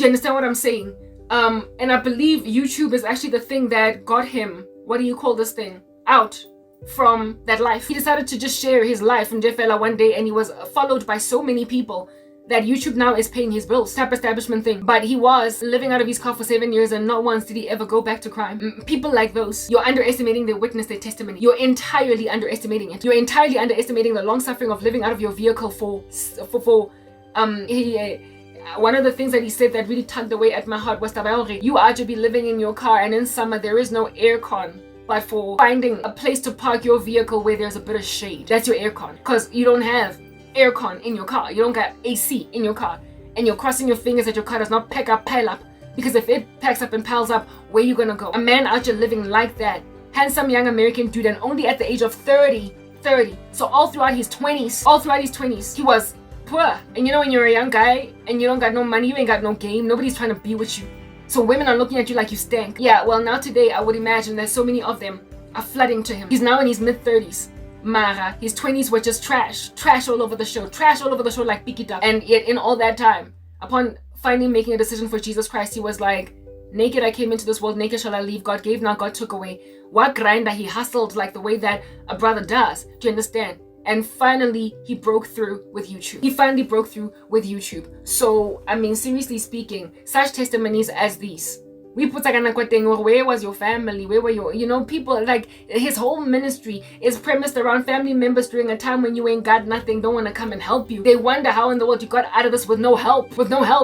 Do you understand what I'm saying? And I believe YouTube is actually the thing that got him, what do you call this thing, out from that life. He decided to just share his life in Jefela one day, and he was followed by so many people that YouTube now is paying his bills, type establishment thing. But he was living out of his car for 7 years, and not once did he ever go back to crime. People like those, you're underestimating their witness, their testimony. You're entirely underestimating it. You're entirely underestimating the long suffering of living out of your vehicle one of the things that he said that really tugged away at my heart was that you are to be living in your car, and in summer there is no aircon, but for finding a place to park your vehicle where there's a bit of shade, that's your aircon, because you don't have aircon in your car, you don't got AC in your car, and you're crossing your fingers that your car does not pile up, because if it packs up and piles up, where you gonna go? A man out here living like that, handsome young American dude, and only at the age of 30, so all throughout his 20s, he was poor. And you know, when you're a young guy and you don't got no money, you ain't got no game, nobody's trying to be with you, so women are looking at you like you stink. Yeah, well, now today I would imagine that so many of them are flooding to him. He's now in his mid-30s. Mara, his 20s were just trash all over the show like Picky Duck. And yet in all that time, upon finally making a decision for Jesus Christ, he was like, naked I came into this world, naked shall I leave. God gave, now God took away. What grinder, he hustled like the way that a brother does. Do you understand? And finally, he broke through with YouTube. So, I mean, seriously speaking, such testimonies as these, we put where was your family? Where were your, people, like, his whole ministry is premised around family members during a time when you ain't got nothing, don't want to come and help you. They wonder how in the world you got out of this with no help.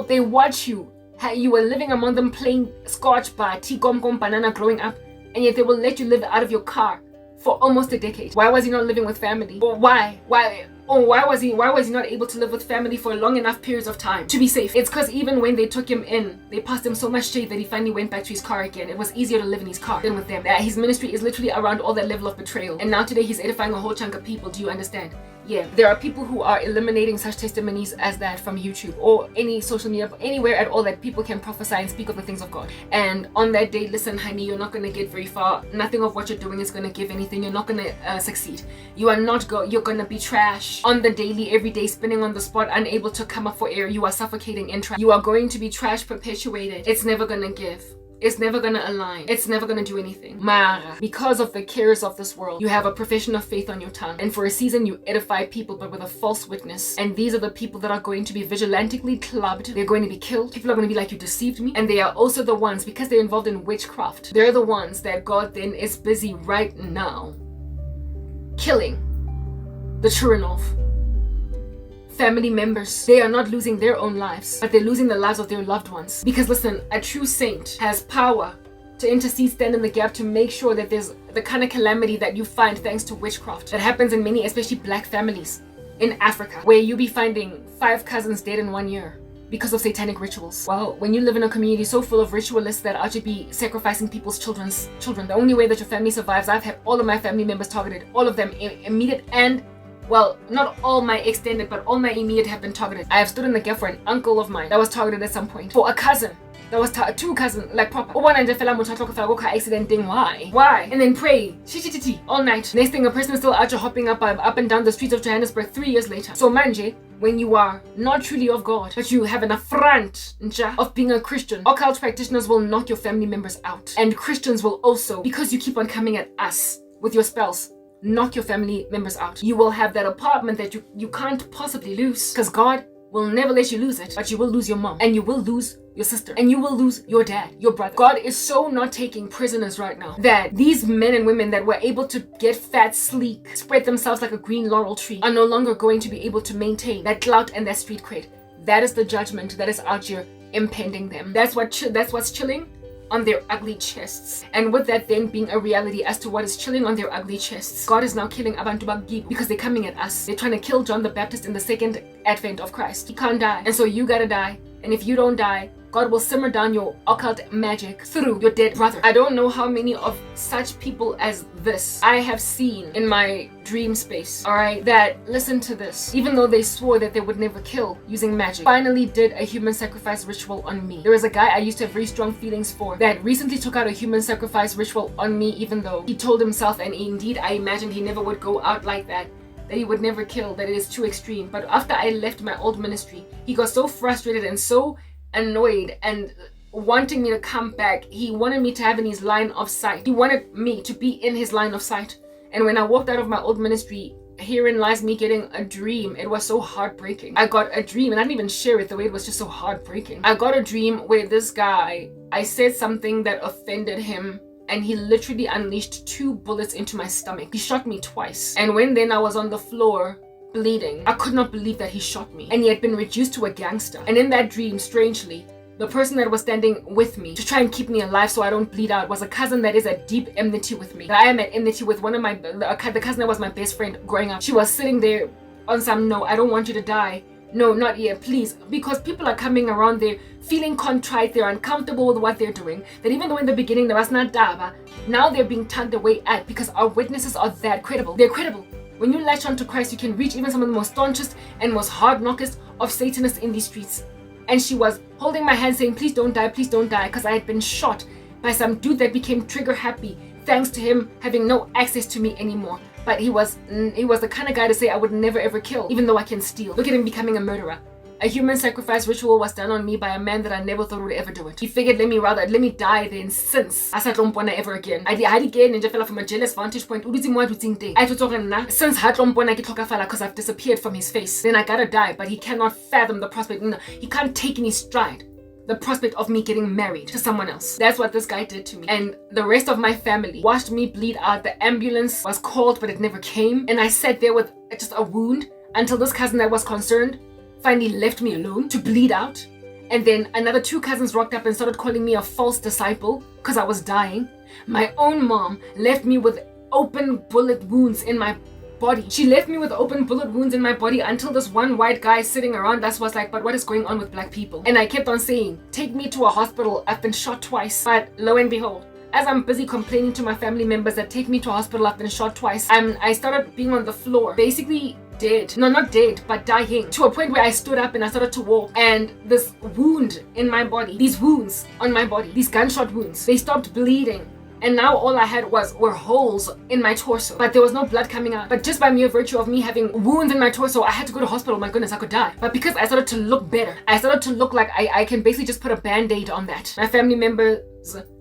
They watch you. You were living among them playing scotch bar, tea, gom, banana growing up, and yet they will let you live out of your car for almost a decade. Why was he not living with family? Or why was he not able to live with family for long enough periods of time to be safe? It's because even when they took him in, they passed him so much shade that he finally went back to his car again. It was easier to live in his car than with them. His ministry is literally around all that level of betrayal. And now today he's edifying a whole chunk of people. Do you understand? Yeah, there are people who are eliminating such testimonies as that from YouTube or any social media, anywhere at all that people can prophesy and speak of the things of God. And on that day, listen, honey, you're not going to get very far. Nothing of what you're doing is going to give anything. You're not going to succeed. You're going to be trash on the daily, every day, spinning on the spot, unable to come up for air. You are suffocating in trash. You are going to be trash perpetuated. It's never going to give. It's never going to align. It's never going to do anything. Mara, because of the cares of this world, you have a profession of faith on your tongue. And for a season, you edify people, but with a false witness. And these are the people that are going to be vigilantically clubbed. They're going to be killed. People are going to be like, you deceived me. And they are also the ones, because they're involved in witchcraft, they're the ones that God then is busy right now killing the children of. Family members, they are not losing their own lives, but they're losing the lives of their loved ones. Because listen, a true saint has power to intercede, stand in the gap, to make sure that there's the kind of calamity that you find thanks to witchcraft that happens in many, especially black families in Africa, where you be finding 5 cousins dead in 1 year because of satanic rituals. Well, when you live in a community so full of ritualists that are to be sacrificing people's children, the only way that your family survives, I've had all of my family members targeted, all of them, immediate and, well, not all my extended, but all my immediate have been targeted. I have stood in the gap for an uncle of mine that was targeted at some point. For a cousin that was 2 cousins, like proper. Accident. Why? And then pray all night. Next thing, a person is still out hopping up and down the streets of Johannesburg 3 years later. So manje, when you are not truly of God, but you have an affront of being a Christian, occult practitioners will knock your family members out. And Christians will also, because you keep on coming at us with your spells, knock your family members out. You will have that apartment that you can't possibly lose, because God will never let you lose it, but you will lose your mom, and you will lose your sister, and you will lose your dad, your brother. God is so not taking prisoners right now that these men and women that were able to get fat, sleek, spread themselves like a green laurel tree are no longer going to be able to maintain that clout and that street cred. That is the judgment that is out here impending them. That's what's chilling on their ugly chests. And with that then being a reality as to what is chilling on their ugly chests, God is now killing abantu bagibo because they're coming at us. They're trying to kill John the Baptist in the second advent of Christ. He can't die, and so you gotta die. And if you don't die, God will simmer down your occult magic through your dead brother. I don't know how many of such people as this I have seen in my dream space, alright, that, listen to this, even though they swore that they would never kill using magic, finally did a human sacrifice ritual on me. There was a guy I used to have very strong feelings for that recently took out a human sacrifice ritual on me, even though he told himself, and indeed I imagined he never would go out like that he would never kill, that it is too extreme. But after I left my old ministry, he got so frustrated and so annoyed and wanting me to come back. He wanted me to have in his line of sight. He wanted me to be in his line of sight. And when I walked out of my old ministry, herein lies me getting a dream. It was so heartbreaking. I got a dream, and I didn't even share it. The way it was just so heartbreaking. I got a dream where this guy, I said something that offended him, and he literally unleashed 2 bullets into my stomach. He shot me twice. And when then I was on the floor bleeding, I could not believe that he shot me. And he had been reduced to a gangster. And in that dream, strangely, the person that was standing with me to try and keep me alive so I don't bleed out was a cousin that is at deep enmity with me. That I am at enmity with one of the cousin that was my best friend growing up. She was sitting there on some, no, I don't want you to die. No, not yet, please. Because people are coming around there feeling contrite, they're uncomfortable with what they're doing. That even though in the beginning there was not daba, now they're being tugged away at because our witnesses are that credible. They're credible. When you latch onto Christ, you can reach even some of the most staunchest and most hard-knockest of Satanists in these streets. And she was holding my hand saying, please don't die, because I had been shot by some dude that became trigger happy thanks to him having no access to me anymore. But he was the kind of guy to say I would never ever kill, even though I can steal. Look at him becoming a murderer. A human sacrifice ritual was done on me by a man that I never thought would ever do it. He figured, let me die then, since I said Hlongwane ever again. I had again and just from a jealous vantage point. I thought since Hlongwane ke tlhokafala because I've disappeared from his face, then I gotta die. But he cannot fathom the prospect. No, he can't take in his stride the prospect of me getting married to someone else. That's what this guy did to me. And the rest of my family watched me bleed out. The ambulance was called, but it never came. And I sat there with just a wound until this cousin that was concerned finally left me alone to bleed out. And then another 2 cousins rocked up and started calling me a false disciple because I was dying. My own mom left me with open bullet wounds in my body. She left me with open bullet wounds in my body until this one white guy sitting around us was like, but what is going on with black people? And I kept on saying, take me to a hospital. I've been shot twice. But lo and behold, as I'm busy complaining to my family members that take me to a hospital, I've been shot twice, I started being on the floor, basically dead. No, not dead, but dying. To a point where I stood up and I started to walk. And this wound in my body, these wounds on my body, these gunshot wounds, they stopped bleeding. And now all I had were holes in my torso. But there was no blood coming out. But just by mere virtue of me having wounds in my torso, I had to go to hospital. My goodness, I could die. But because I started to look better, I started to look like I can basically just put a band-aid on that. My family members,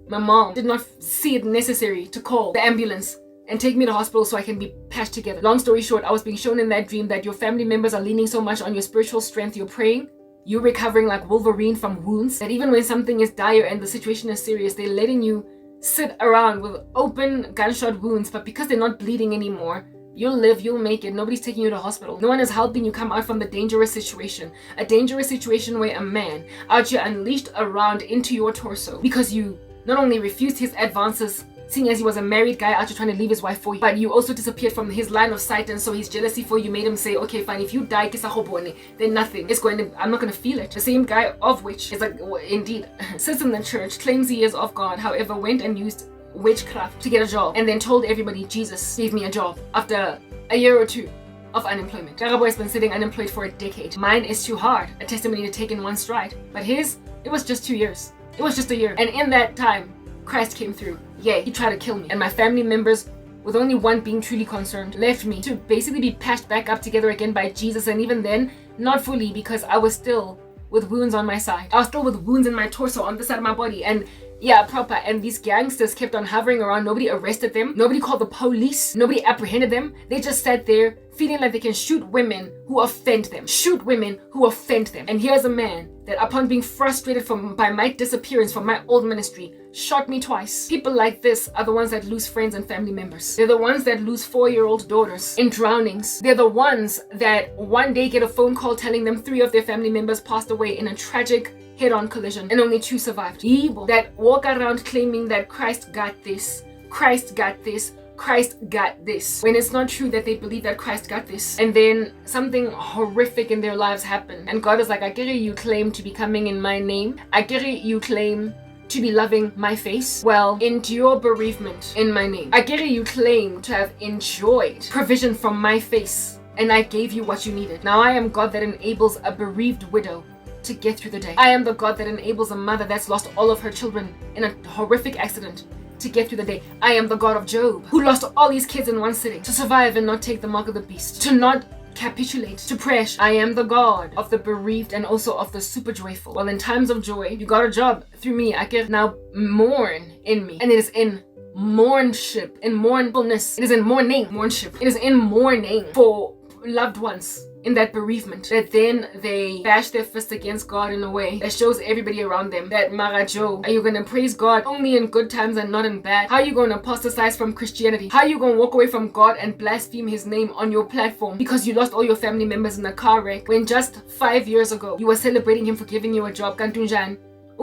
my mom, did not see it necessary to call the ambulance and take me to hospital so I can be patched together. Long story short, I was being shown in that dream that your family members are leaning so much on your spiritual strength, you're praying, you're recovering like Wolverine from wounds, that even when something is dire and the situation is serious, they're letting you sit around with open gunshot wounds, but because they're not bleeding anymore, you'll live, you'll make it. Nobody's taking you to hospital. No one is helping you come out from the dangerous situation. A dangerous situation where a man out here unleashed a round into your torso because you not only refused his advances, seeing as he was a married guy out here trying to leave his wife for you, but you also disappeared from his line of sight, and so his jealousy for you made him say, okay, fine, if you die, then nothing is going to, I'm not going to feel it. The same guy of which is indeed sits in the church, claims he is of God, however, went and used witchcraft to get a job, and then told everybody Jesus gave me a job after a year or 2 of unemployment. Karabo has been sitting unemployed for a decade. Mine is too hard, a testimony to take in one stride. But his, it was just 2 years. It was just a year. And in that time, Christ came through. Yeah, he tried to kill me. And my family members, with only one being truly concerned, left me to basically be patched back up together again by Jesus. And even then, not fully, because I was still with wounds on my side. I was still with wounds in my torso on the side of my body. And yeah, proper. And these gangsters kept on hovering around. Nobody arrested them. Nobody called the police. Nobody apprehended them. They just sat there feeling like they can shoot women who offend them. Shoot women who offend them. And here's a man that, upon being frustrated by my disappearance from my old ministry, shot me twice. People like this are the ones that lose friends and family members. They're the ones that lose 4-year-old daughters in drownings. They're the ones that one day get a phone call telling them 3 of their family members passed away in a tragic head-on collision and only 2 survived. Evil that walk around claiming that Christ got this, Christ got this, Christ got this, when it's not true that they believe that Christ got this. And then something horrific in their lives happened. And God is like, I get it, you claim to be coming in my name. I get it, you claim to be loving my face. Well, endure bereavement in my name. I get it, you claim to have enjoyed provision from my face, and I gave you what you needed. Now I am God that enables a bereaved widow to get through the day. I am the God that enables a mother that's lost all of her children in a horrific accident to get through the day. I am the God of Job, who lost all his kids in one sitting to survive and not take the mark of the beast, to not capitulate to prayer. I am the God of the bereaved and also of the super joyful. Well, in times of joy, you got a job through me. I can now mourn in me. And it is in mournship, in mournfulness. It is in mournship. It is in mourning for loved ones in that bereavement, that then they bash their fist against God in a way that shows everybody around them that Marajo, are you going to praise God only in good times and not in bad? How are you going to apostatize from Christianity? How are you going to walk away from God and blaspheme his name on your platform because you lost all your family members in a car wreck when just 5 years ago you were celebrating him for giving you a job? Kantunjan,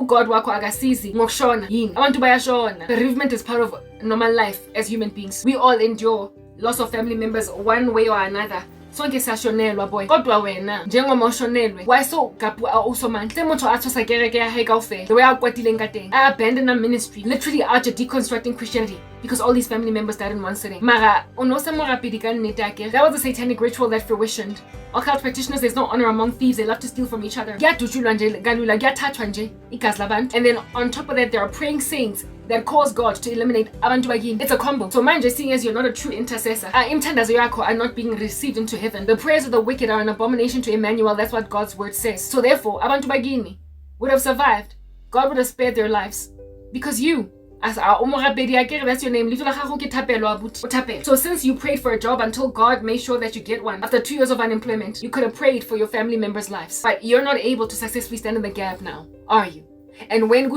God wako agasizi ngokushona yini abantu bayashona. Bereavement is part of normal life as human beings. We all endure loss of family members one way or another. Sonke sashonelwa boy, kodwa wena njengoba ushonelwe why so gapu usomandla semuntu athosa kereke ya heka ufela the way akwatile nkateng abandon a ministry literally after deconstructing Christianity because all these family members died in one sitting. Mara unosamorapidi kanetake, that was a satanic ritual that fruitioned. Occult practitioners, there's no honor among thieves. They love to steal from each other. And then on top of that, there are praying saints that cause God to eliminate abantu bagini. It's a combo. So mind just seeing as you're not a true intercessor, imthandazo yakho are not being received into heaven. The prayers of the wicked are an abomination to Emmanuel. That's what God's word says. So therefore, abantu bagini would have survived. God would have spared their lives because you, as that's your name. So since you prayed for a job until God made sure that you get one, after 2 years of unemployment, you could have prayed for your family members' lives. But you're not able to successfully stand in the gap now, are you? And when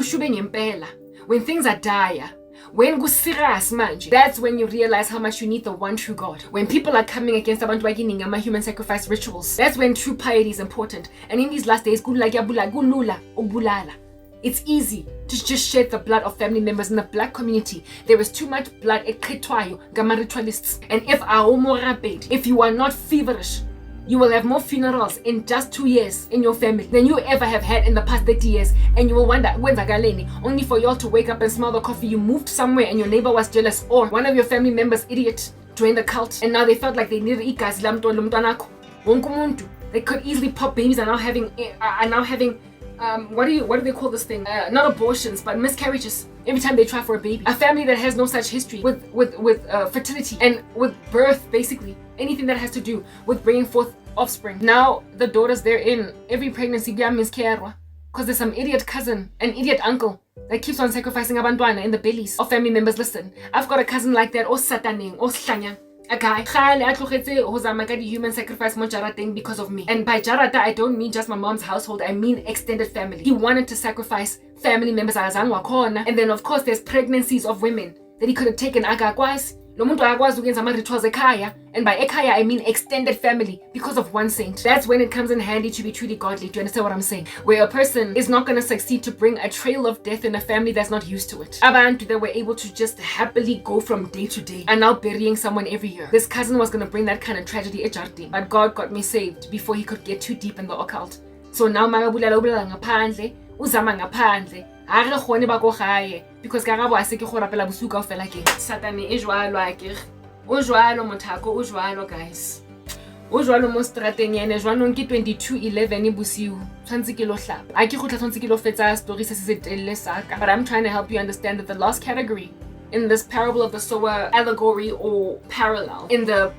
things are dire, when serious manje, that's when you realize how much you need the one true God. When people are coming against abantu bagini human sacrifice rituals, that's when true piety is important. And in these last days, it's easy to just shed the blood of family members in the black community. There is too much blood at Ketwayo, Gamma ritualists. And if you are not feverish, you will have more funerals in just 2 years in your family than you ever have had in the past 30 years. And you will wonder, when's Agaleni? Only for y'all to wake up and smell the coffee. You moved somewhere and your neighbor was jealous, or one of your family members, idiot, joined the cult. And now they felt like they needed ikas lamto. They could easily pop babies and now having what do they call this thing? Not abortions, but miscarriages every time they try for a baby. A family that has no such history with fertility and with birth, basically anything that has to do with bringing forth offspring. Now the daughters they're in every pregnancy miscarry because there's some idiot cousin, an idiot uncle that keeps on sacrificing abantwana in the bellies of family members. Listen, I've got a cousin like that, sataneng, slanyang. A guy human sacrifice thing because of me. And by jarata, I don't mean just my mom's household, I mean extended family. He wanted to sacrifice family members. And then of course there's pregnancies of women that he could have taken. And by ekaya I mean extended family because of one saint. That's when it comes in handy to be truly godly. Do you understand what I'm saying? Where a person is not going to succeed to bring a trail of death in a family that's not used to it. Abantu that were able to just happily go from day to day and now burying someone every year. This cousin was going to bring that kind of tragedy at Jardi, but God got me saved before he could get too deep in the occult. So now ngaphandle uzama ngaphandle because Karabo a se ke go rapela bosuka o fela ke satane e jwalo a ke o jwalo mothako o jwalo guys o jwalo mo strateng ene jwanong ke 22:11 bosiu tshwantse ke lo hlapa a ke go tshwantse ke lo fetsa story se se telle saka. But I'm trying to help you understand that the last category in this parable of the sower allegory or parallel in the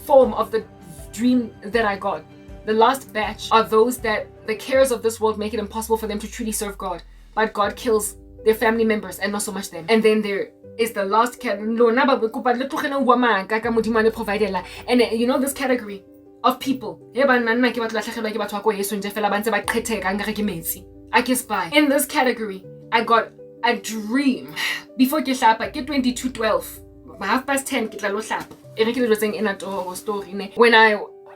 form of the dream that I got, the last batch are those that the cares of this world make it impossible for them to truly serve God, but God kills their family members and not so much them. And then there is the last category, and you know this category of people. In this category, I got a dream before ke hlapa ke 22:12 10:30 ke tla lo hlapa when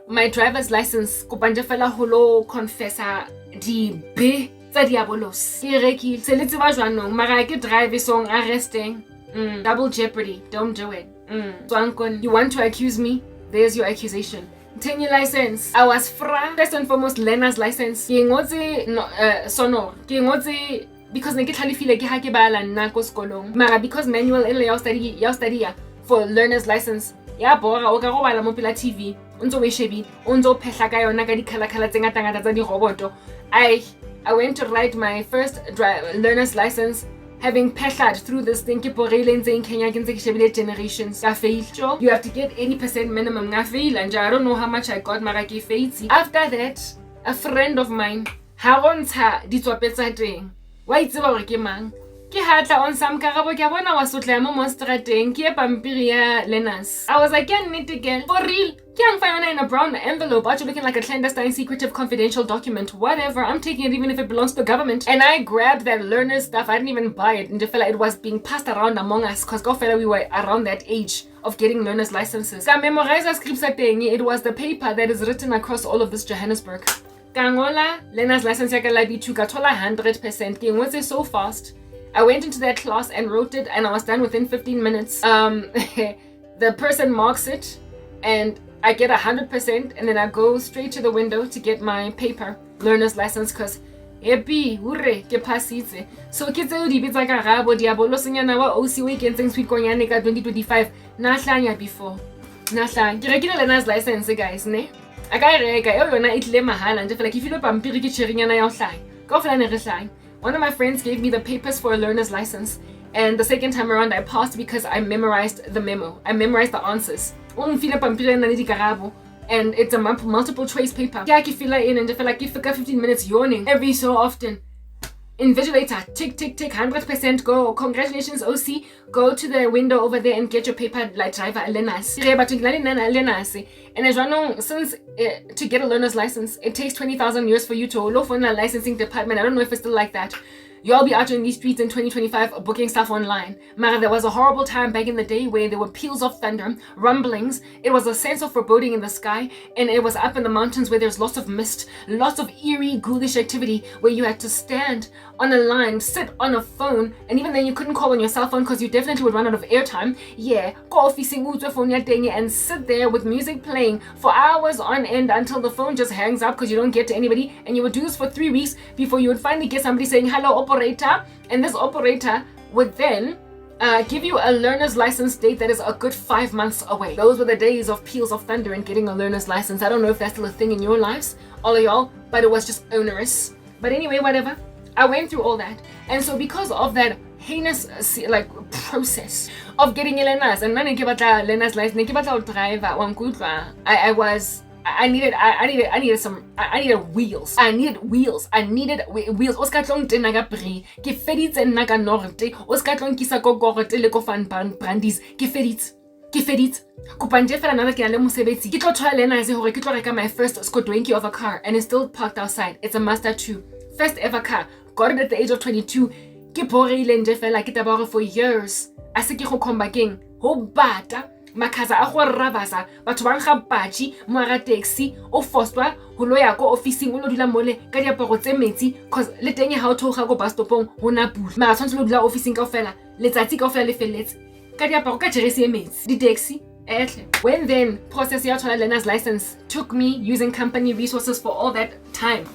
my driver's license kopanje fela holo confessa di be tsa diabolos ke rekile se letsi ba jwanong mara ke drive song arresting double jeopardy, don't do it. So uncle, you want to accuse me? There's your accusation. 10-year license. I was first and foremost learner's license. Ke ngotse sono ke ngotse because ne ke tlhalefile ke ha ke bala nna ko sekolong mara because manual ele ya study for learner's license ya bora o ka go bala mo pela TV unzo we shebi unzo phehla ka yona ka dikhala-khala tse ngata-ngata tsa diroboto. I went to write my first learner's license having peshlad through this thing, in Kenya, generations. You have to get 80% minimum. I don't know how much I got, maraki faitsi. After that, a friend of mine, Haronta, ditwapetsa teng. Why it's about mang? Ke hatla on some Karabo ke bona wa sotla mo monstrateng ke pampiri ya Lenas. I was like, "Can nete girl, for real? Ke ang find in a brown envelope, but you're looking like a clandestine, secretive, confidential document. Whatever, I'm taking it even if it belongs to the government." And I grabbed that learner stuff. I didn't even buy it. And it was being passed around among us because we were around that age of getting learner's licenses. Ka memorize scripts thing. It was the paper that is written across all of this Johannesburg. Kangola learner's license ya ka la B2 ka thola 100%. Ke ngwetse so fast. I went into that class and wrote it, and I was done within 15 minutes. The person marks it, and I get 100%, and then I go straight to the window to get my paper, learner's license, because happy, hurre, ke pasitse. So ke tseo di bitsa Karabo diabolo senyana wa OC we kentseng sweet konyane ka 2025 na hlanya before. Na hlanya. Ke rekile learner's license guys, ne? Aka reka yo yona itle mahala nje fela ke filo pampiri ke cherinyana ya hlanya. Ka fela ne re hlanya. One of my friends gave me the papers for a learner's license, and the second time around I passed because I memorized the memo. I memorized the answers. And it's a multiple choice paper. I feel in and feel like 15 minutes yawning every so often. Invigilator, tick, tick, tick, 100% go. Congratulations, OC. Go to the window over there and get your paper like driver Lenas. And as you know, since to get a learner's license, it takes 20,000 years for you to look in a licensing department. I don't know if it's still like that. You'll be out in these streets in 2025 booking stuff online. Mara, there was a horrible time back in the day where there were peals of thunder, rumblings. It was a sense of foreboding in the sky, and it was up in the mountains where there's lots of mist, lots of eerie, ghoulish activity where you had to stand on a line, sit on a phone, and even then you couldn't call on your cell phone because you definitely would run out of airtime. Yeah, and sit there with music playing for hours on end until the phone just hangs up because you don't get to anybody, and you would do this for 3 weeks before you would finally get somebody saying, "Hello, operator," and this operator would then give you a learner's license date that is a good 5 months away. Those were the days of peals of thunder and getting a learner's license. I don't know if that's still a thing in your lives, all of y'all, but it was just onerous. But anyway, whatever. I went through all that, and so because of that heinous process of getting a learner's and then learner's license, I needed wheels. I needed wheels. Oskatlong tenaga pri. Ke feditse nna ka norte. Oskatlong kisa ko gorte le ko fan brandis. Ke feditse. Kupanje fela nana ke na le mosebetsi. Ke tlo thola lena se hore ke tlo reka my first Skodwenki of a car, and it's still parked outside. It's a Mazda 2. First ever car. Got it at the age of 22. Ke borile nje fela ke tabare for years. Ase ke go komba keng. Ho bata. Makaza a go rabasa batho ba nga batši moara taxi o fostwa go loya ko officing o lo dula mole ka diaparo tse metsi cause le teng ha o thoga go bus stopong hona pula ma tshwantse lo dula officing ka ofela letsatsi ka ofela le feletse ka diaparo ka jeresi e metsi di taxi ehle. When then process ya thola learner's license took me using company resources for all that time.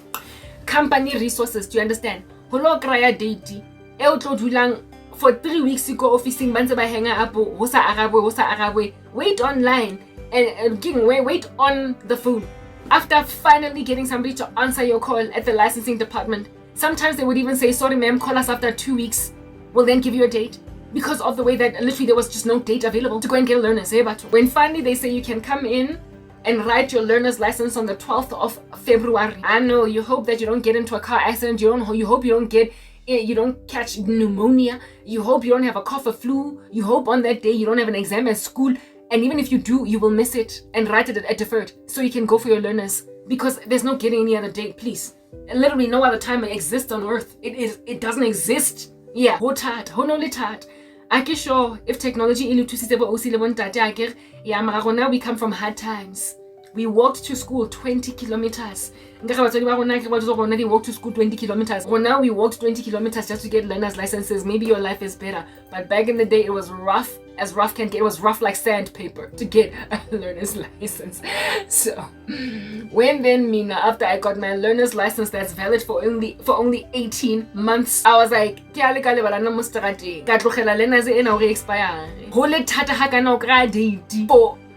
Company resources, do you understand? Go lo kraya date e o tlo dulang for 3 weeks to go officing banze ba hang up ho sa arabwe wait online and wait on the phone after finally getting somebody to answer your call at the licensing department. Sometimes they would even say, "Sorry ma'am, call us after 2 weeks, we'll then give you a date," because of the way that literally there was just no date available to go and get a learner's. When finally they say you can come in and write your learner's license on the 12th of February, I know you hope that you don't get into a car accident, you hope you don't catch pneumonia, you hope you don't have a cough or flu, you hope on that day you don't have an exam at school, and even if you do, you will miss it and write it at deferred so you can go for your learners, because there's no getting any other date, please. Literally no other time exists on earth. It doesn't exist. Yeah, sure if technology now we come from hard times. We walked to school 20 kilometers. They walked to school 20 kilometers. Well, now we walked 20 kilometers just to get learner's licenses. Maybe your life is better. But back in the day, it was rough as rough can get. It was rough like sandpaper to get a learner's license. So, when then, Mina, after I got my learner's license that's valid for only 18 months, I was like, for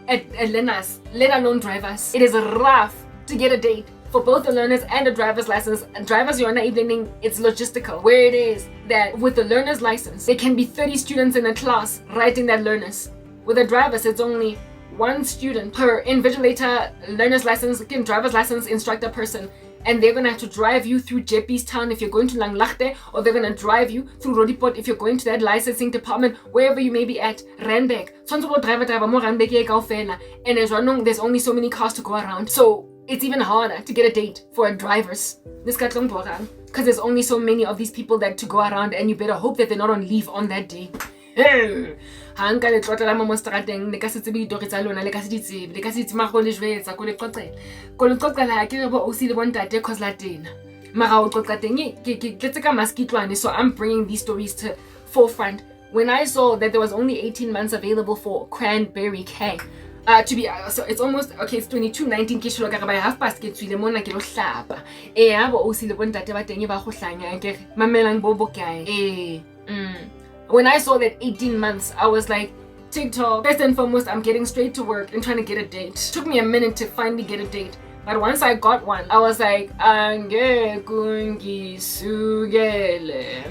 at learners, let alone drivers. It is rough to get a date for both the learners and the driver's license. Drivers, you're not even, it's logistical. Where it is that with the learner's license, there can be 30 students in a class writing that learners. With the drivers, it's only 1 student per invigilator, learner's license, driver's license, instructor person. And they're gonna have to drive you through Jeppy's town if you're going to Hlongwane, or they're gonna drive you through Rodiport if you're going to that licensing department, wherever you may be at. Randburg. And there's only so many cars to go around. So it's even harder to get a date for drivers. Because there's only so many of these people that to go around, and you better hope that they're not on leave on that day. Ha nka le tlotla la mo strateng le ka se tsebe ditori tsa lona le ka se ditsebe le ka se itse mago le jwetsa ko le qoqela ha ke re bo o se le bontate cause la tena mara o qoqa teng ke tletse ka maskitlwane. So I'm bringing these stories to forefront. When I saw that there was only 18 months available for Cranberry K, to be so it's almost okay, it's 22:19 ke sholo ka ba 1:30 ke tswile mona ke lo hlapa bo o se le bontate ba teng ba go hlanya ke mamelang bo bokae When I saw that 18 months, I was like, TikTok, first and foremost, I'm getting straight to work and trying to get a date. Took me a minute to finally get a date. But once I got one, I was like, Ange kungi sugele.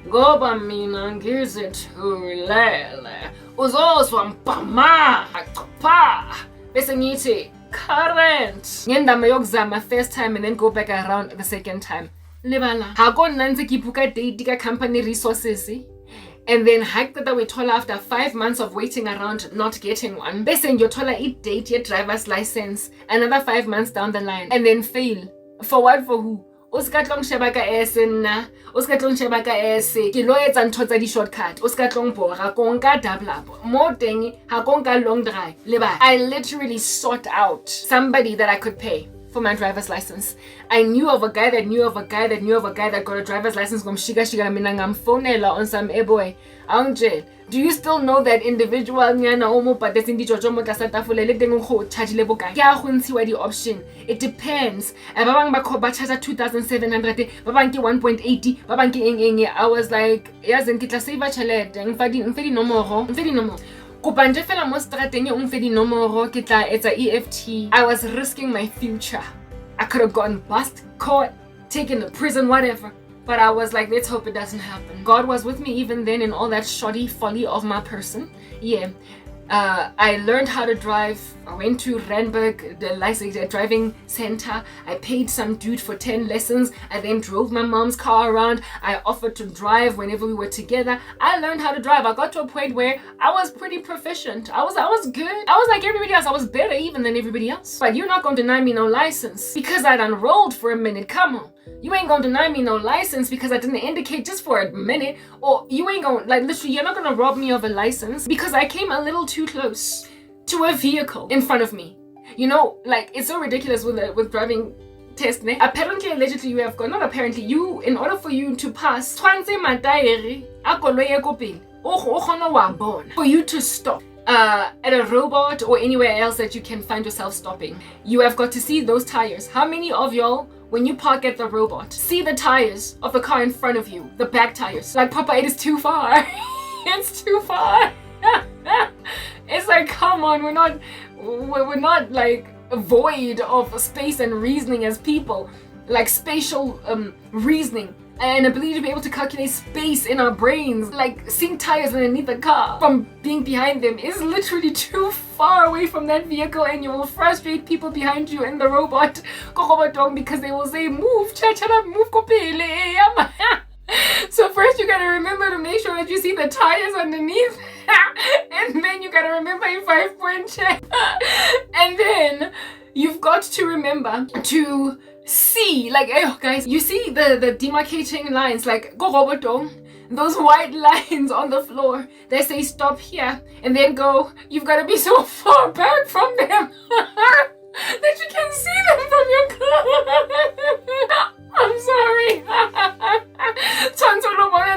Goba mina ngize thulele. Uzozwa mpama pa. Bese ngithi current. Ngenda mayokuzama first time and then go back around the second time. Lebala. Hako nanze kibuka date ka company resources. And then that we told after 5 months of waiting around not getting one. They saying you told it date your driver's license another 5 months down the line and then fail. For what? For who? Uskatlong shebaka na uskatlong shebaka ke lo etsa ntho tsa di shortcut uskatlong bora konka double up mo teng ha konka long drive leba. I literally sought out somebody that I could pay for my driver's license. I knew of a guy that knew of a guy that knew of a guy that got a driver's license from shiga mina ngamfonela on some boy. Angel, do you still know that individual nyana omo patetse ndi jojo mo tlasa tafole le teng go charge le bokae? Ke a go ntshiwa di option. It depends. Ba bang ba kho ba charge 2,700, ba bang ke 1.80, ba bang ke eng. I was like, yazi ngitla save chelete, ngfedi nomoro. Kupanje fela mo strateng ngfedi nomoro ke tla etsa EFT. I was risking my future. I could have gotten bust, caught, taken to prison, whatever. But I was like, let's hope it doesn't happen. God was with me even then in all that shoddy folly of my person. Yeah. I learned how to drive. I went to Randburg, the license driving center. I paid some dude for 10 lessons. I then drove my mom's car around. I offered to drive whenever we were together. I learned how to drive. I got to a point where I was pretty proficient. I was good. I was like everybody else. I was better even than everybody else. But you're not going to deny me no license because I'd unrolled for a minute. Come on. You ain't gonna deny me no license because I didn't indicate just for a minute. Or you ain't gonna, like, literally, you're not gonna rob me of a license because I came a little too close to a vehicle in front of me. You know, like, it's so ridiculous with driving test. Apparently, allegedly, you have got, not apparently, you, in order for you to pass, for you to stop. At a robot or anywhere else that you can find yourself stopping, you have got to see those tires. How many of y'all, when you park at the robot, see the tires of the car in front of you, the back tires? Like, Papa, it is too far. It's too far. It's like, come on, we're not like void of space and reasoning as people, like spatial reasoning and ability to be able to calculate space in our brains. Like, seeing tires underneath the car from being behind them is literally too far away from that vehicle, and you will frustrate people behind you in the robot because they will say, move, move. So first you gotta remember to make sure that you see the tires underneath and then you gotta remember your 5-point check and then you've got to remember to see, like, oh guys, you see the demarcating lines, like go robotong, those white lines on the floor that say stop here and then go. You've got to be so far back from them that you can see them from your car. I'm sorry.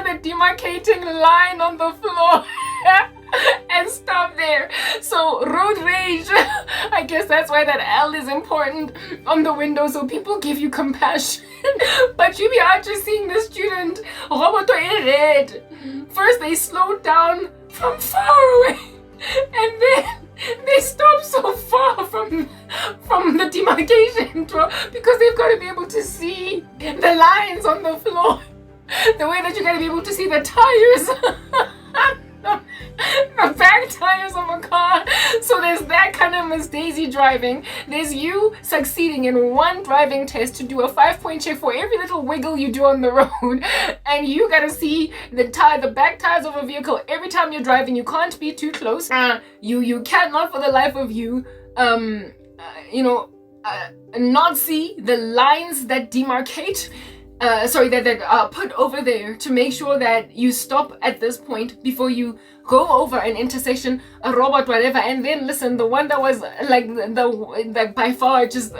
The demarcating line on the floor and stop there. So road rage, I guess that's why that L is important on the window, so people give you compassion. But you be out just seeing the student roboto in red. First they slowed down from far away and then they stop so far from the demarcation because they've got to be able to see the lines on the floor the way that you're going to be able to see the tires. The back tires of a car. So there's that kind of Miss Daisy driving. There's you succeeding in one driving test to do a 5-point check for every little wiggle you do on the road, and you gotta see the back tires of a vehicle every time you're driving. You can't be too close. You cannot for the life of you not see the lines that demarcate. That are put over there to make sure that you stop at this point before you go over an intersection, a robot, whatever. And then listen, the one that was like by far just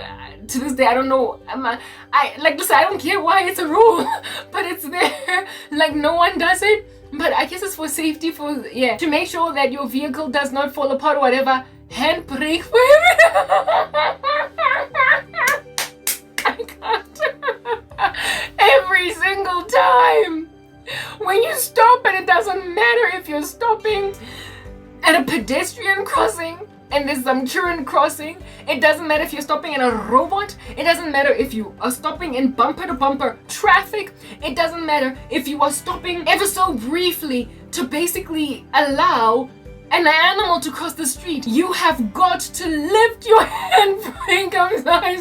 to this day, I don't know. Listen, I don't care why it's a rule, but it's there. Like no one does it, but I guess it's for safety, to make sure that your vehicle does not fall apart or whatever. Handbrake. I can't. Every single time when you stop, and it doesn't matter if you're stopping at a pedestrian crossing and there's some current crossing, it doesn't matter if you're stopping in a robot, it doesn't matter if you are stopping in bumper to bumper traffic, it doesn't matter if you are stopping ever so briefly to basically allow an animal to cross the street. You have got to lift your handbrake. I'm sorry.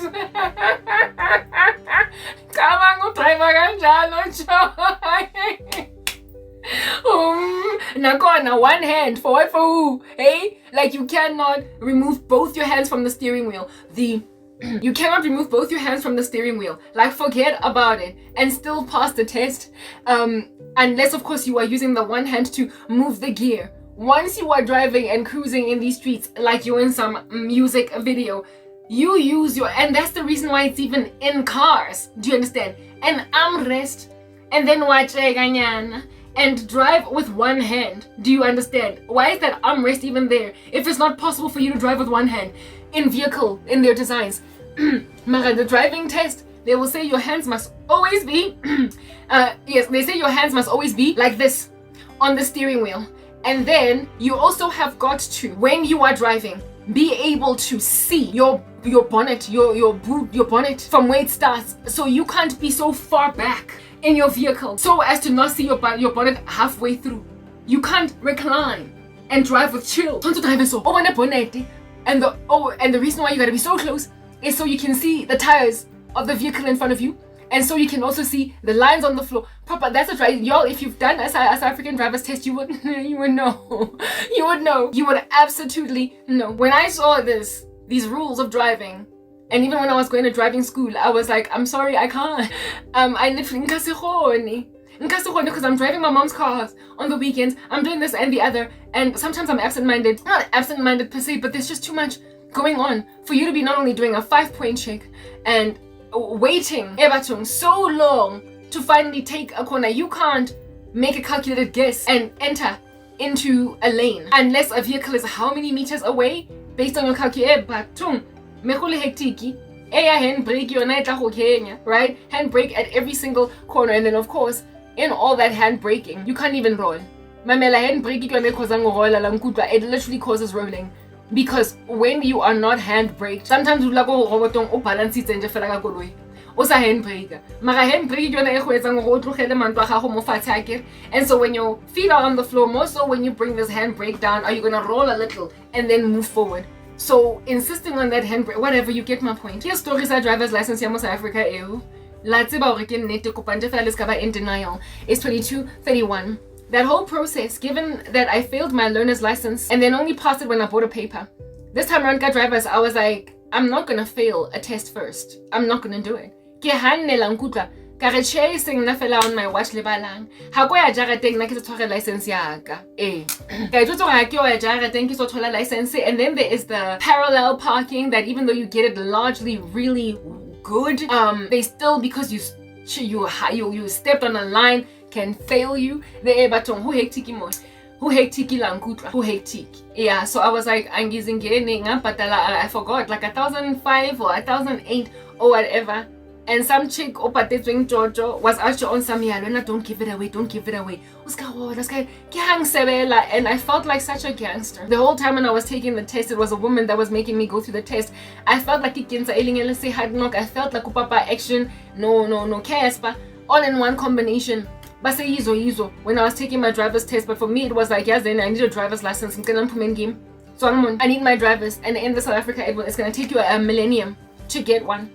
Now one hand for what, for who? Hey, like you cannot remove both your hands from the steering wheel. You cannot remove both your hands from the steering wheel. Like forget about it and still pass the test. Unless of course you are using the one hand to move the gear. Once you are driving and cruising in these streets like you're in some music video, you use and that's the reason why it's even in cars. Do you understand? An armrest, and then watch and drive with one hand. Do you understand? Why is that armrest even there if it's not possible for you to drive with one hand in their designs? The driving test, they will say your hands must always be they say your hands must always be like this on the steering wheel. And then you also have got to, when you are driving, be able to see your bonnet, your bonnet from where it starts. So you can't be so far back in your vehicle so as to not see your bonnet halfway through. You can't recline and drive with chill. And the reason why you gotta be so close is so you can see the tires of the vehicle in front of you. And so you can also see the lines on the floor. Proper, that's a drive. Y'all, if you've done a South African driver's test, you would know. You would know. You would absolutely know. When I saw these rules of driving, and even when I was going to driving school, I was like, I'm sorry, I can't. I literally, because I'm driving my mom's cars on the weekends. I'm doing this and the other. And sometimes I'm absent-minded. Not absent-minded per se, but there's just too much going on for you to be not only doing a 5-point check and waiting so long to finally take a corner. You can't make a calculated guess and enter into a lane unless a vehicle is how many meters away based on your calculation. Handbrake, right? Handbrake at every single corner, and then of course in all that hand braking you can't even roll. It literally causes rolling. Because when you are not hand braked, sometimes you go balance it and osa handbrake. And so when your feet are on the floor, more so when you bring this handbrake down, are you gonna roll a little and then move forward? So insisting on that handbrake, whatever, you get my point. Here's stories that driver's license in South Africa. In denial is 2231. That whole process, given that I failed my learner's license and then only passed it when I bought a paper. This time around, got drivers, I was like, I'm not gonna fail a test first. I'm not gonna do it. On my watch lebalang. Ha go ya jarateng na ke tshware license ya ka. Ka itse gore ha ke ya jarateng ke tshwara license, and then there is the parallel parking that even though you get it largely really good, they still, because you stepped on a line, can fail you. Yeah, so I was like, I forgot, like 1,005 or 1,008 or whatever. And some chick opatetsweng Jojo was actually on some yalona, don't give it away. And I felt like such a gangster. The whole time when I was taking the test, it was a woman that was making me go through the test. I felt like I felt like Papa action, no, Casper, all in one combination. But say yizo when I was taking my driver's test, but for me it was like, yes, then I need a driver's license. So I need my driver's, and in the South Africa it's gonna take you a millennium to get one.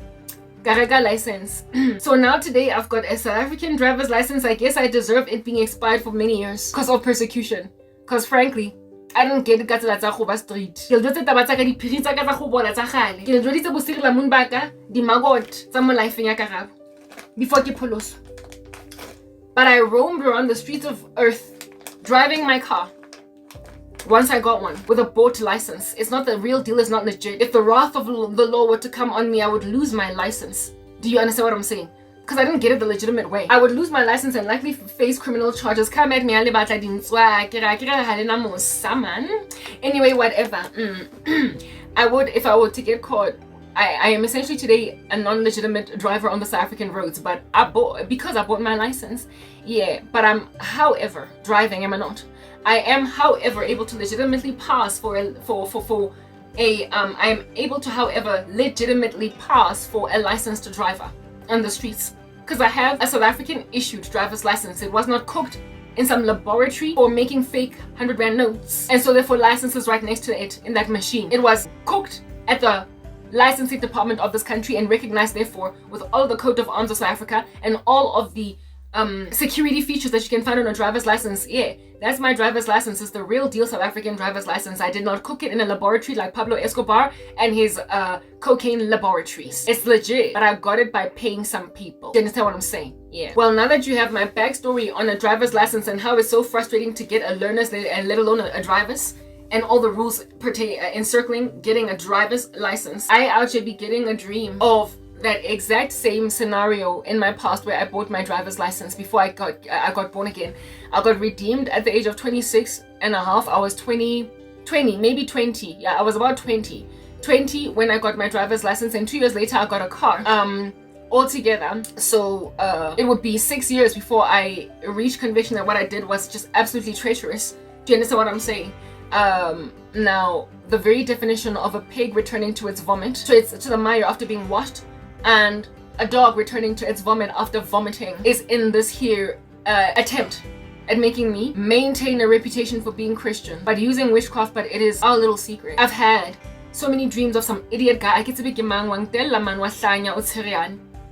Karega license. So now today I've got a South African driver's license. I guess I deserve it being expired for many years because of persecution. Because frankly, I don't get it. Street. Before but I roamed around the streets of earth, driving my car. Once I got one with a bought license. It's not the real deal, it's not legit. If the wrath of the law were to come on me, I would lose my license. Do you understand what I'm saying? Because I didn't get it the legitimate way. I would lose my license and likely face criminal charges. Come at me, anyway, whatever. I would, if I were to get caught, I am essentially today a non-legitimate driver on the South African roads, but because I bought my license, yeah. But I'm, however, driving, am I not? I am, however, able to legitimately pass I am able to, however, legitimately pass for a licensed driver on the streets. Because I have a South African issued driver's license. It was not cooked in some laboratory for making fake 100 rand notes. And so therefore license is right next to it in that machine. It was cooked at the licensing department of this country and recognized therefore with all of the coat of arms of South Africa and all of the security features that you can find on a driver's license. Yeah, that's my driver's license. It's the real deal South African driver's license. I did not cook it in a laboratory like Pablo Escobar and his cocaine laboratories. It's legit, but I got it by paying some people. Do you understand what I'm saying? Yeah. Well, now that you have my backstory on a driver's license and how it's so frustrating to get a learner's and let alone a driver's, and all the rules pertain encircling getting a driver's license, I actually be getting a dream of that exact same scenario in my past where I bought my driver's license before I got born again. I got redeemed at the age of 26 and a half. I was 20, maybe 20. Yeah, I was about 20 when I got my driver's license, and 2 years later I got a car. Altogether, so it would be 6 years before I reached conviction that what I did was just absolutely treacherous. Do you understand what I'm saying? Now, the very definition of a pig returning to its vomit, to the mire after being washed, and a dog returning to its vomit after vomiting is in this here attempt at making me maintain a reputation for being Christian, but using witchcraft, but it is our little secret. I've had so many dreams of some idiot guy.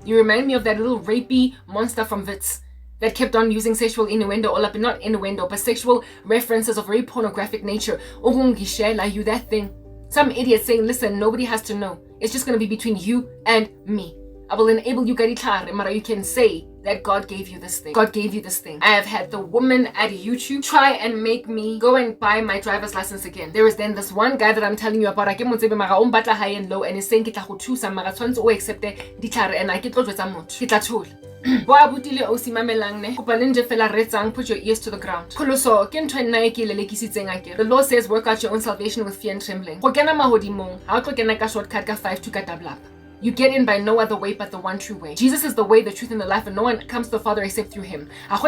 You remind me of that little rapey monster from Wits that kept on using sexual innuendo, or not innuendo, but sexual references of very pornographic nature. You that thing. Some idiot saying, listen, nobody has to know. It's just going to be between you and me. I will enable you, Mara, you can say that God gave you this thing. God gave you this thing. I have had the woman at YouTube try and make me go and buy my driver's license again. There is then this one guy that I'm telling you about. I came on mara on batla high and low, and he's saying kita go thusa mara tshwantse o accept ditlhare, and I ke tlo jwetsa motho ke tla thola. Boa butile o simamelang ne kopa le nje fela retsang, put your ears to the ground. Kholoso ke ntwe nna e ke lelekisitseng akere. The law says work out your own salvation with fear and trembling. Go kena mahodimong ha o tlo kena ka shortcut ka 5 to ka double up. You get in by no other way but the one true way. Jesus is the way, the truth, and the life, and no one comes to the Father except through him. That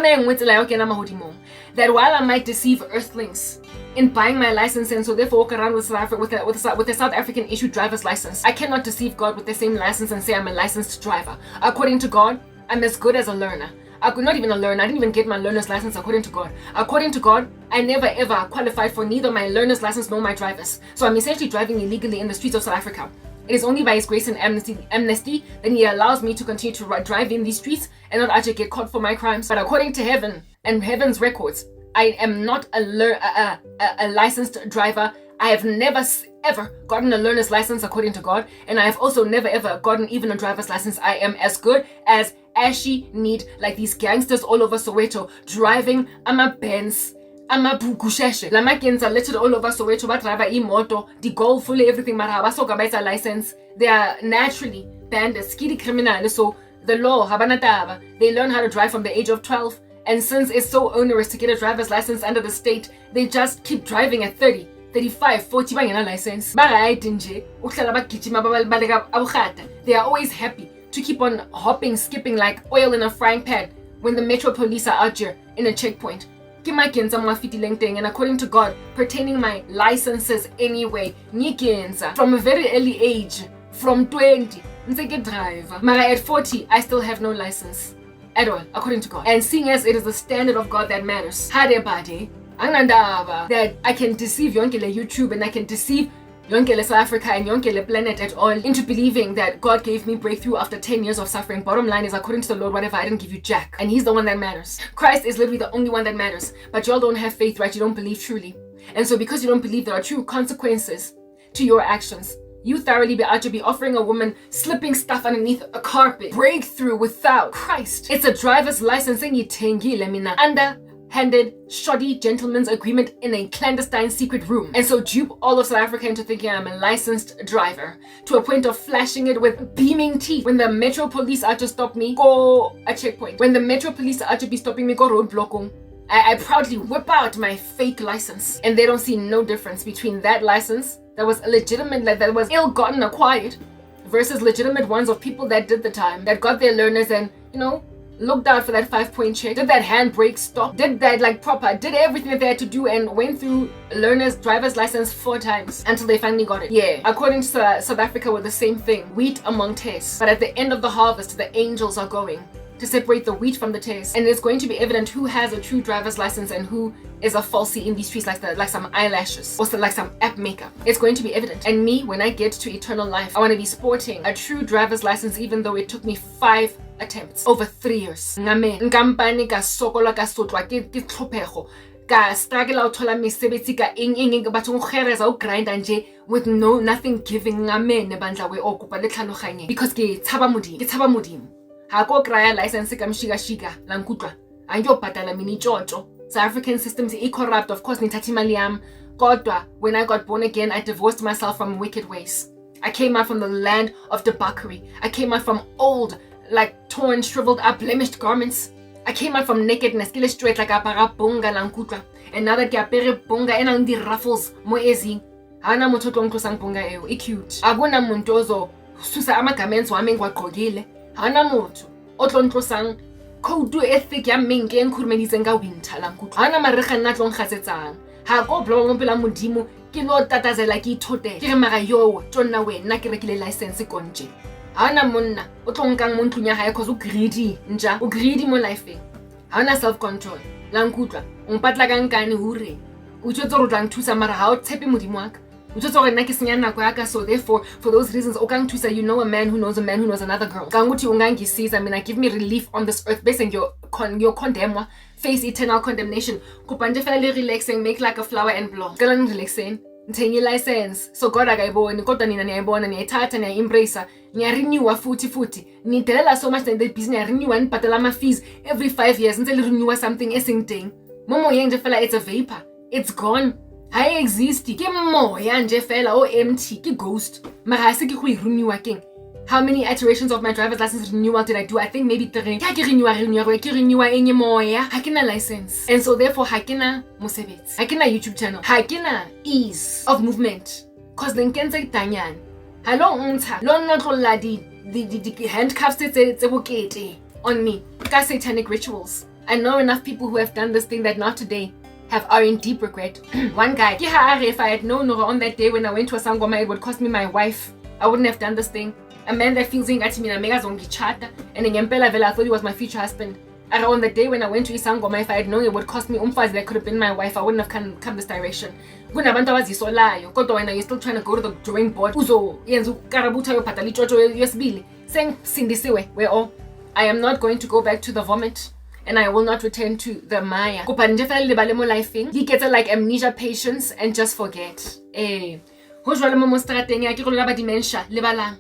while I might deceive earthlings in buying my license and so therefore walk around with a South African issued driver's license, I cannot deceive God with the same license and say I'm a licensed driver. According to God, I'm as good as a learner. I could not even a learner. I didn't even get my learner's license according to God. According to God, I never ever qualified for neither my learner's license nor my driver's. So I'm essentially driving illegally in the streets of South Africa. It is only by his grace and amnesty that he allows me to continue to drive in these streets and not actually get caught for my crimes. But according to heaven and heaven's records, I am not a licensed driver. I have never ever gotten a learner's license according to God, and I have also never ever gotten even a driver's license. I am as good as ashy need, like these gangsters all over Soweto driving Benz, amabukusheshe la makenza littered all over Soweto ba driver imoto di goal fully everything mara ba soka ba etsa license. They are naturally bandits, skidi criminals, so the law habana taba. They learn how to drive from the age of 12, and since it's so onerous to get a driver's license under the state, they just keep driving at 30, 35, 40 bangena license. Ba right nje uhlala bagijima ba baleka abugada. They are always happy to keep on hopping, skipping like oil in a frying pan when the metro police are out here in a checkpoint. And according to God, pertaining my licenses anyway, from a very early age, from 20, driver. But at 40, I still have no license at all, according to God. And seeing as it is the standard of God that matters, that I can deceive yonkele YouTube and I can deceive yonkele South Africa and yonkele planet at all into believing that God gave me breakthrough after 10 years of suffering. Bottom line is, according to the Lord, whatever, I didn't give you jack. And he's the one that matters. Christ is literally the only one that matters. But y'all don't have faith, right? You don't believe truly. And so because you don't believe there are true consequences to your actions, you thoroughly be offering a woman slipping stuff underneath a carpet. Breakthrough without Christ. It's a driver's license underhanded, shoddy gentleman's agreement in a clandestine secret room. And so dupe all of South Africa into thinking I'm a licensed driver to a point of flashing it with beaming teeth. When the metro police are to stop me, go a checkpoint. When the metro police are to be stopping me, go roadblock. I proudly whip out my fake license. And they don't see no difference between that license that was illegitimate, that was ill-gotten acquired, versus legitimate ones of people that did the time, that got their learners and, looked out for that 5-point check, did that handbrake stop, did that proper, did everything that they had to do and went through learner's driver's license 4 times until they finally got it. Yeah, according to South Africa, we're the same thing, wheat among tares. But at the end of the harvest, the angels are going to separate the wheat from the tares, and it's going to be evident who has a true driver's license and who is a falsie in these streets, like some eyelashes or like some app makeup. It's going to be evident. And me, when I get to eternal life, I want to be sporting a true driver's license, even though it took me 5 attempts over 3 years. Nkampane ka sokola ka sotlwa ke tlhopego ka struggle out thola mesebetsi ka eng batho go kgereza o grind nje with nothing giving ngamene bandla we o kopa le tlhaloganye because ke tshaba modimo ha ko kraya license ka mshika la nkutla anjo patala mini tshotso. South African systems are corrupt, of course nithathi imali yami kodwa when I got born again I divorced myself from wicked ways. I came out from the land of debauchery. I came out from old, torn, shriveled up, blemished garments. I came out from nakedness, ke le straight like apara bonga la nkutla. And now that ke apere bonga e nang di ruffles mo ezing, hana motho tlo ntlosang bonga eo, e cute. Akuna muntu ozo susa amagamenzi wami engiwagqokile. Hana motho o tlo ntlosang code ethic ya menke enkhurumeditseng ka winter la nkutla. Hana marega nna tlo nkgasetsang. Ha ko blow mo pela modimo ke lo tatazela ke ithotela. Ke re mara yo tsona wena ke rekile license konje. Hana monna o tlo nkang mo ntlunya hae cause o greedy mo life. Hana self control la nkutla o mpatla ka nkane hure o tshotse go tla nthusa mara ha o tshepe modimo waka o tshotse gore nna ke senya nako yaka. So therefore for those reasons o ka nthusa, a man who knows another girl ka nguthi ungangisiza mina, give me relief on this earth base and your condemnwa face eternal condemnation. Kopa nje fela le relaxing, make like a flower and blow. Ngicela ngirelaxeni ngithenge license so God akayiboni kodwa nina niyayibona, niyayithatha, niyayi-embrace, niyarenewa futhi nidelela so much that the business renewa, nibhadala ama-fees every 5 years nitse renewa something esingteng momoyeng nje fela. It's a vapor, it's gone, ha e exist, ke moya nje fela o empty, ke ghost mara se ke go renewa keng. How many iterations of my driver's license renewal did I do? I think maybe 3. Ke renewa enye moya, ha kena license. And so therefore ha kena mosebetsi, ha kena YouTube channel, ha kena ease of movement cause lenkentse itanyana. Ha lo ntsha lo nna tlolla di handcuffs tse bokete on me ka satanic rituals. I know enough people who have done this thing that not today are in deep regret. One guy, if I had known on that day when I went to a sangoma it would cost me my wife, I wouldn't have done this thing. A man that feels ngathi mina megazongichata and ngempela vela I thought he was my future husband. And on the day when I went to isangoma, if I had known it would cost me umfazi that could have been my wife, I wouldn't have come this direction. Kunabantu abazisolayo kodwa wena you're still trying to go to the drawing board uzo yenza ukarabo uyobhadala itshotso yesibili. Sengisindisiwe where I am not going to go back to the vomit and I will not return to the maya. Kopa nje fela lebale mo lifeng di get like amnesia patience and just forget. Ho jwale mo strateng ya ke go ba dementia lebalang.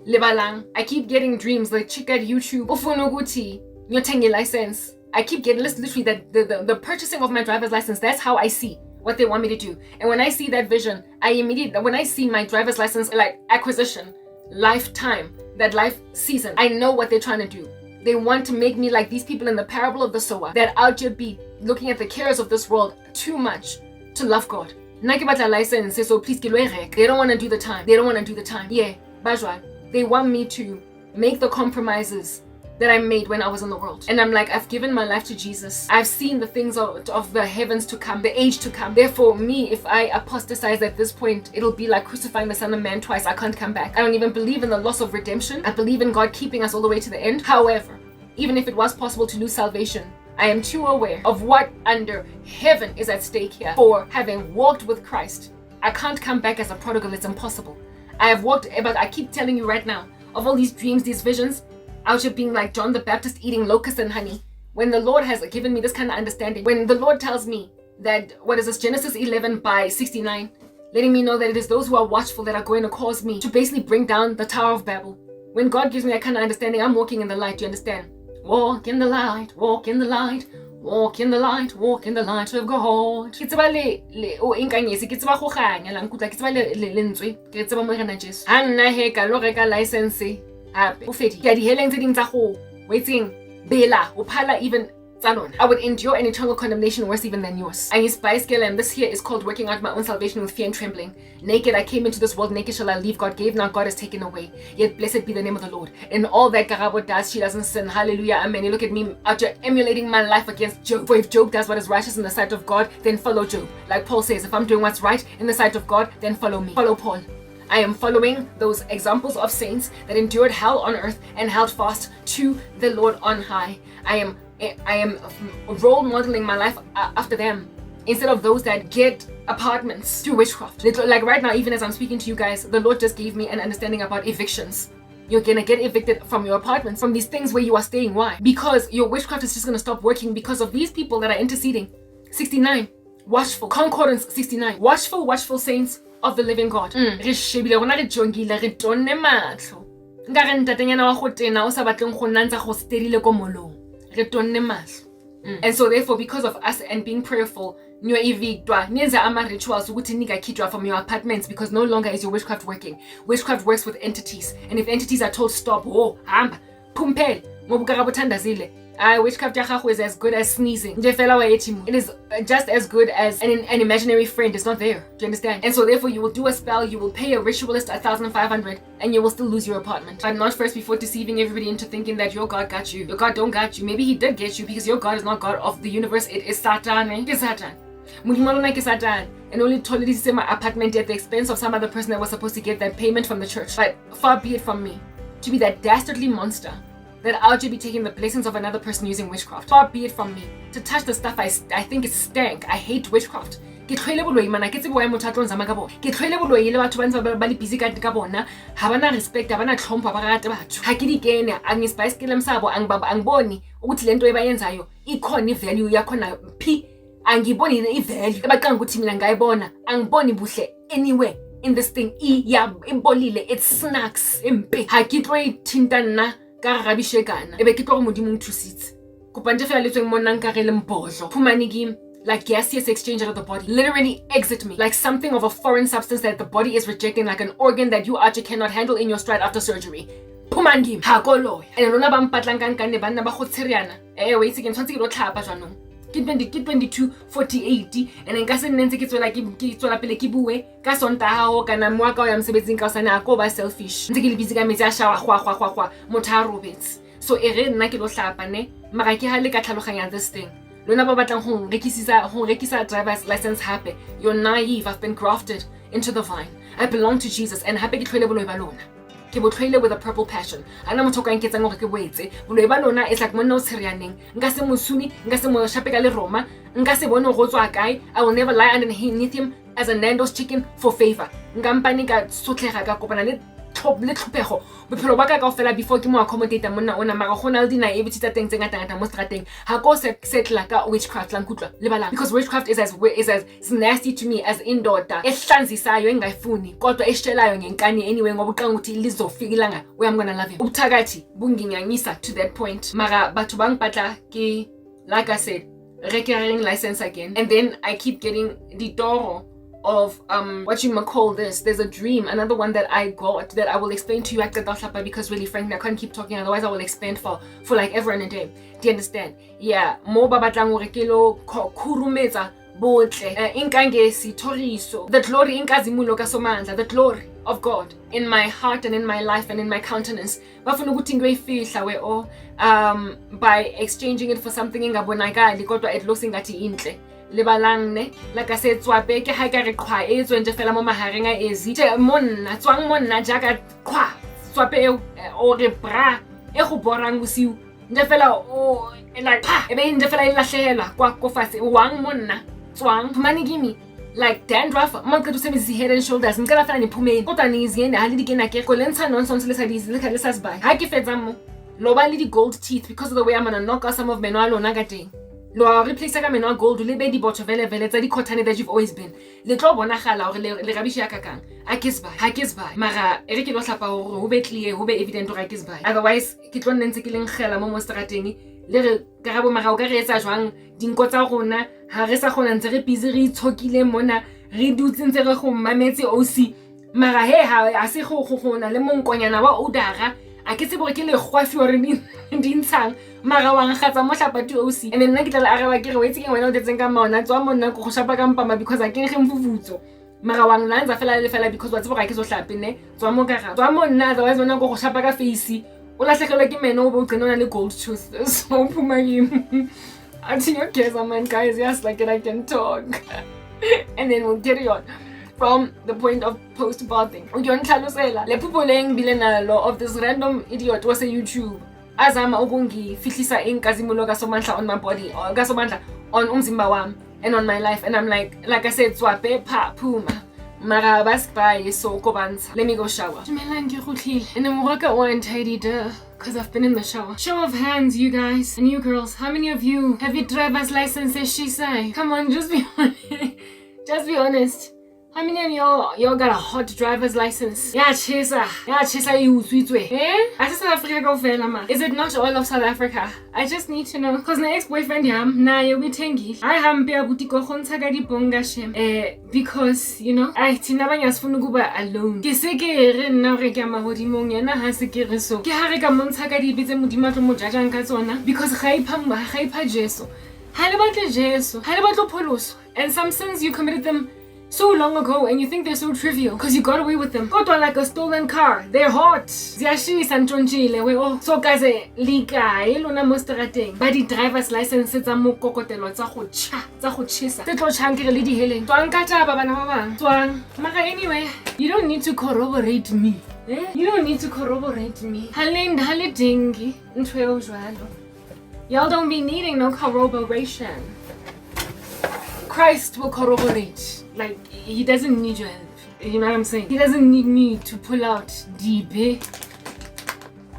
Lebalang. I keep getting dreams like chick at YouTube. Ufuna ukuthi nyothenge license. I keep getting literally that the purchasing of my driver's license, that's how I see what they want me to do. And when I see that vision, when I see my driver's license acquisition, lifetime, that life season, I know what they're trying to do. They want to make me like these people in the parable of the sower that out here be looking at the cares of this world too much to love God. Naki batla license, so please get. They don't want to do the time. Yeah, bajwa. They want me to make the compromises that I made when I was in the world. And I'm like, I've given my life to Jesus. I've seen the things of the heavens to come, the age to come. Therefore, me, if I apostatize at this point, it'll be like crucifying the Son of Man twice. I can't come back. I don't even believe in the loss of redemption. I believe in God keeping us all the way to the end. However, even if it was possible to lose salvation, I am too aware of what under heaven is at stake here for having walked with Christ. I can't come back as a prodigal. It's impossible. I have walked, but I keep telling you right now, of all these dreams, these visions, out here being like John the Baptist eating locusts and honey. When the Lord has given me this kind of understanding, when the Lord tells me that, what is this, Genesis 11:69, letting me know that it is those who are watchful that are going to cause me to basically bring down the Tower of Babel. When God gives me that kind of understanding, I'm walking in the light, do you understand? Walk in the light, walk in the light, walk in the light, walk in the light of God. Ke tseba le o inkanyese, ke tseba go ganya la nkutla, ke tseba le lentswe, ke tseba mo rena Jesu. Ha nna he ka lo reka license hape. O fedi. Ke di heleng tse ding tsa go waiting bela o phala even tsalona. I would endure an eternal condemnation worse even than yours. And his bicycle, and this here is called working out my own salvation with fear and trembling. Naked I came into this world, naked shall I leave. God gave, now God has taken away. Yet blessed be the name of the Lord. In all that Karabo does, she doesn't sin. Hallelujah, amen. You look at me out here emulating my life against Job. For if Job does what is righteous in the sight of God, then follow Job. Like Paul says, if I'm doing what's right in the sight of God, then follow me. Follow Paul. I am following those examples of saints that endured hell on earth and held fast to the Lord on high. I am role modeling my life after them, instead of those that get apartments through witchcraft. Like right now, even as I'm speaking to you guys, the Lord just gave me an understanding about evictions. You're gonna get evicted from your apartments, from these things where you are staying. Why? Because your witchcraft is just gonna stop working because of these people that are interceding. 69, watchful. Concordance 69, watchful saints of the living God. Re shebile rona re jongile re tonne matlo. Nka re ntatenyana wa go tena o sa batleng go nna ntse go sterile ko molong. Re tonne matlo. And so therefore, because of us and being prayerful, nyo evictwa nenza ama rituals ukuthi nika khitwa from your apartments, because no longer is your witchcraft working. Witchcraft works with entities, and if entities are told stop, oh hamba phumpele ngoba Karabo thandazile. Witchcraft is as good as sneezing. It is just as good as an imaginary friend. It's not there. Do you understand? And so therefore you will do a spell, you will pay a ritualist 1,500, and you will still lose your apartment. But not first before deceiving everybody into thinking that your God got you. Your God don't got you. Maybe he did get you, because your God is not God of the universe. It is Satan. It is Satan. And only told this my apartment at the expense of some other person that was supposed to get that payment from the church. But far be it from me to be that dastardly monster that I'll just be taking the blessings of another person using witchcraft. Far be it from me to touch the stuff I think is stank. I hate witchcraft. Ke tlhoile boloi mana ke tsebo ya motho a tlo ntsama ka bona. Ke tlhoile boloi le batho ba ntse ba le busy ka bona. Ha bana respect, ha bana tlhompho, ba rate batho. Ha ke di kene angispice ke lemsabo angiboni ukuthi lento ebayenzayo ikhona ivalue yakhona phi. Angiboni ivalue ebaqanga ukuthi mina ngayibona. Angiboni buhle anywhere in this thing. Imbolile, it snacks impe. Ha ke tlo ithinta nna ka rabishekana ebe ke tlo go modimo nthusitse kopa nte fela letsweng mo nna nka re le mbodlo phumane ke like gaseous exchange out of the body, literally exit me like something of a foreign substance that the body is rejecting, like an organ that you actually cannot handle in your stride after surgery. Phumane ha koloya and lona ba mpatlang ka nkane banna ba go tsheriana wait ke ntshwantse ke lo tlhapa jwanong ke 22:48 and nka se nnentse ke tswela pele ke bue ka sontaga ho kana moa ka ya msebetsing ka sana go ba selfish ntse ke le busy ka metsi a shower gwa motho a robetse. So e re nna ke lo hlapa ne mara ke ha le ka tlhaloganya this thing. Lona ba batlang go rekisa driver's license hape, you're naive. I've been grafted into the vine. I belong to Jesus, and hape ke tlhoile boloi ba lona. Ke botlhoile with a purple passion. Ana motho ka nketsa gore ke boetse boloi ba lona is like monna o tsherianeng. Nka se mosuni, nka se mo shape ka le Roma, nka se bone go tswa kae. I will never lie underneath him as a Nando's chicken for favor. Nka mpane ka sotlega ka kopana le tlhopego bophelo ba ka fela before ke mo accommodate monna ona mara gona le dina ebitse tsa teng tse ngata mo strateng ha go settle ka witchcraft la nkutla le bala, because witchcraft is as nasty to me as indoda ehlanzisayo engayifuni kodwa eshelayo ngenkani anyway ngoba uqanga ukuthi lizofika ilanga where I'm gonna love him. Ubuthakathi bunginyanyisa to that point mara batho bangipatla ke like I said recurring license again, and then I keep getting ditoro of what you might call this. There's a dream, another one that I got that I will explain to you at the Dahlapa, because really frankly I can't keep talking, otherwise I will expand for like ever and a day. Do you understand? Yeah, mo babatlang gore ke lo khurumeza botle inkangesi toriso, the glory inkazimulo ka somandla, the glory of God in my heart and in my life and in my countenance. Bafuna ukuthi ngiyoyifihla we or by exchanging it for something engabonakali kodwa it looks ingathi inhle. Lebalangne like I said swape ke ha ka re qhwa e tswe nje fela mo mahareng a ezi monna tswang monna jaka qhwa swape o re bra e go borang bosiu nje fela o like ebe nje fela ilahlehela kwa kofase wang monna tswang mani gimi like dandruff manka to semi head and shoulders ngala fela niphumeni kodwa niziende hali dikena ke go lentsha nonsense le sadizi le kale sasibay ha ke fetsa mo lo ba le di gold teeth because of the way I'm gonna knock out some of menwa lona ka teng lo replace ka menwa gold le be di botho vele tsa di cotton that you've always been le tlo bonagala hore le rabishi ya kakang ha ke sbay mara ere ke lo hlapa hore ho be clear ho be evident hore ke sbay otherwise ke tlo ntse ke leng khela mo strateng le re Karabo mara o ka re etsa jwang dinko tsa rona ha re sa gona ntse re busy re itshokile mona re dutse ntse re go mametse osi mara ha se go gona le monkonyana wa odara a ke se bore ke le gwafi hore di ntshang mara wa ngatsa mo hlapati osi and then nna ke tla araba ke re wetse ke wena o detseng ka maona tswa monna go shapa ka mpama because a ke ge mfufutso mara wa nglanza fela because wa tsebora ke so hlape ne tswa mo ka tswa monna otherwise wena go shapa ka face o lahlegelwa ke meno o bo qenona le gold tooth so phuma yim until you guys man guys yes like it I can talk and then we'll get it on from the point of post-bathing. Uyonhlalosela le phupho leng bile nalo of this random idiot wase YouTube azama ukungifihlisa inkazimulo kaSomandla on my body or kaSomandla on umzimba wami and on my life and I'm like I said swape phuma mara basibhaye so kobanza let me go shower dumelang ke khutlile and I'm walking on tidy because I've been in the shower. Show of hands, you guys and you girls, how many of you have your driver's license as she say? Come on, just be honest. Just be honest. How many of y'all got a hot driver's license? Yeah, chesa you sweetwe. Eh? I just South Africa go fela ma. Is it not all of South Africa? I just need to know. Cause my ex-boyfriend yam na ye we tengi. I ham pe abuti ko khontsha ka dibonga shem. Because you know, I tina banya sifuna kuba alone. Ke se ke re nna re ke mahodimong yena ha se ke re so. Ke ha re ka montsha ka dibitse modimo tlo mo jajang ka tsona because ga ipha Jesu. Ha le batle Jesu. Ha le batlo pholoso. And some sins you committed them so long ago and you think they're so trivial because you got away with them. Kodwa like a stolen car, they're hot. Ziyashisa ntontjile we oh so guys lika lona mo strateng ba di driver's license tsa mo kokotelo tsa go chisa tse tlo tshang le di heleng tswang ka taba bana ba bang tswang mara anyway you don't need to corroborate me you don't need to corroborate me hale dingi ntwe o jwalo y'all don't be needing no corroboration. Christ will corroborate. Like, he doesn't need your help. You know what I'm saying? He doesn't need me to pull out dibe.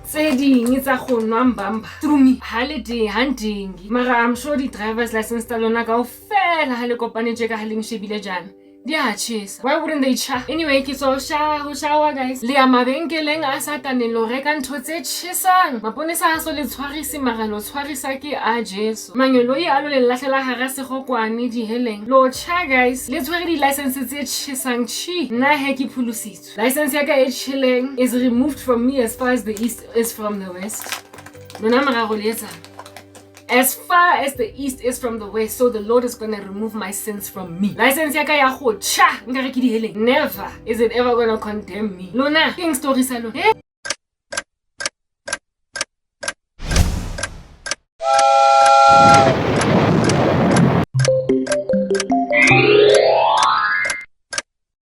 Tsedi ngitsa go nwambamba through me. Holiday hunting. Mara I'm sure the driver's license talona ka ofela hale kopane je ka haleng shebile jana. Yeah, cheers. Why wouldn't they cha? Anyway, ke so shower guys. Le ya mabenkeleng a satane lo reka ntho tse chisang. Maponesa a so le tshwarisi mara lo tshwarisa ke a Jesu. Manyolo ye alo le lahlela hara segokwane di heleng. Lo cha guys. Le tshwere di licenses tse chisang chi. Na he ke phulusitswe. License ya ka e chileng is removed from me as far as the east is from the west. Lona mara go letsa. As far as the east is from the west, so the Lord is going to remove my sins from me. License yaka ya go cha ngare ke di heleng. Never is it ever going to condemn me. Lona king story salon.